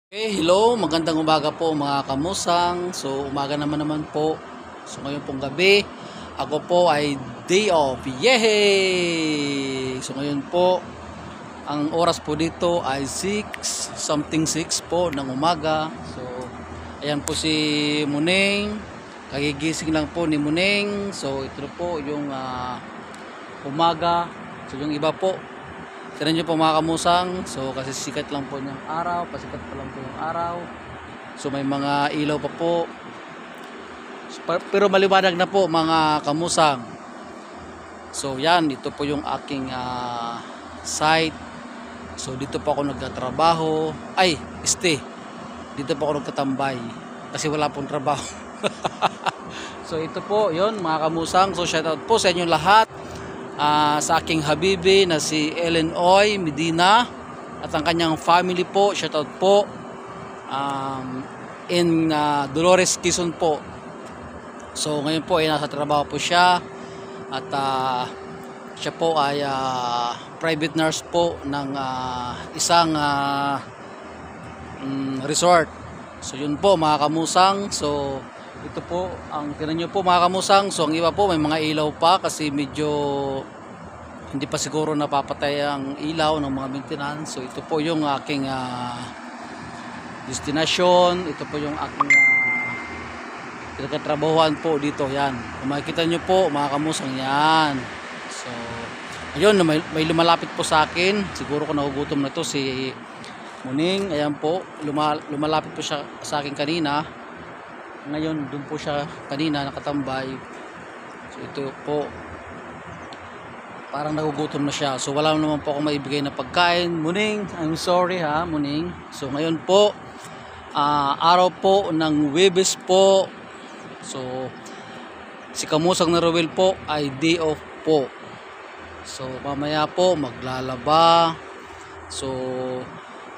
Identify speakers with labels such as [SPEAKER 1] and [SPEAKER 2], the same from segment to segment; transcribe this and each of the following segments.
[SPEAKER 1] Hello, magandang umaga po mga kamusang. So, umaga naman po. So, ngayon pong gabi, ako po ay day off. Yehey! So, ngayon po, ang oras po dito ay 6 po ng umaga. So, ayan po si Muning. Kagigising lang po ni Muning. So, ito po yung umaga. So, yung iba po, tignan nyo po mga kamusang. So kasi sikat lang po yung araw. Pasikat pa lang po yung araw. So may mga ilaw pa po. Pero maliwanag na po mga kamusang. So yan, dito po yung aking site. So dito po ako nagtatrabaho. Ay, dito po ako nagtatambay. Kasi wala pong trabaho. So ito po yun mga kamusang. So shoutout po sa inyo lahat. Sa aking habibi na si Ellen Oy Medina at ang kanyang family po, shoutout po in Dolores, Quezon po. So ngayon po ay nasa trabaho po siya at siya po ay private nurse po ng isang resort. So yun po mga kamusang. So ito po ang tinan nyo po mga kamusang. So ang iba po may mga ilaw pa kasi medyo hindi pa siguro napapatay ang ilaw ng mga maintenance. So ito po yung aking destination. Ito po yung aking pinagtatrabahuan po dito. Yan, kung makikita nyo po mga kamusang, yan. So ayun, may lumalapit po sa akin. Siguro kung nagugutom na to si Muning. Ayan po, lumalapit po siya sa akin kanina. Ngayon, doon po siya kanina nakatambay. So ito po, parang nagugutom na siya. So wala naman po akong maibigay na pagkain. Muning, I'm sorry ha, Muning. So ngayon po, araw po ng Huwebes po. So si Kamusang na Rowel po ay day off po. So mamaya po maglalaba. So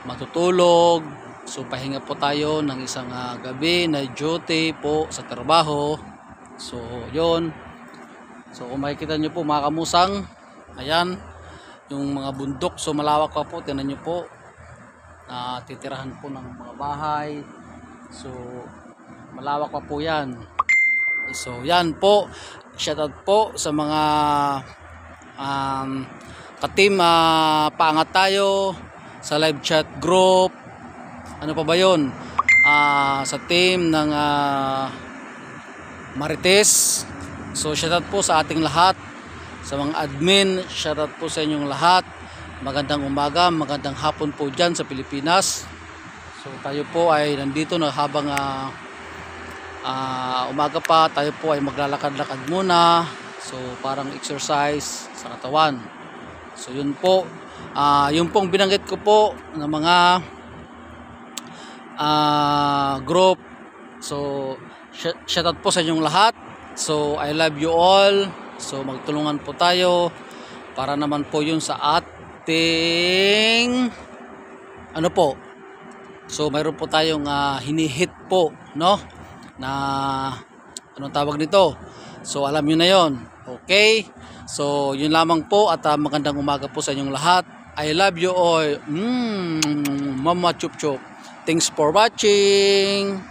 [SPEAKER 1] matutulog. So pahinga po tayo ng isang gabi na duty po sa trabaho. So yon. So kung makikita nyo po mga kamusang, ayan yung mga bundok. So malawak pa po, tingnan nyo po. Titirahan po ng mga bahay. So malawak pa po yan. So yan po, shoutout po sa mga ka-team Paangat Tayo, sa live chat group. Ano pa ba yun? Sa team ng Marites. So shoutout po sa ating lahat. Sa mga admin, shoutout po sa inyong lahat. Magandang umaga, magandang hapon po dyan sa Pilipinas. So tayo po ay nandito na habang umaga pa. Tayo po ay maglalakad-lakad muna. So parang exercise sa katawan. So yun po. Yung pong binanggit ko po ng mga group. So shoutout po sa inyong lahat. So I love you all. So magtulungan po tayo para naman po yun sa ating ano po. So mayroon po tayong hinihit po, no? Na anong tawag nito? So alam niyo na yon. Okay? So yun lamang po at magandang umaga po sa inyong lahat. I love you all. Mama chup chup. Thanks for watching.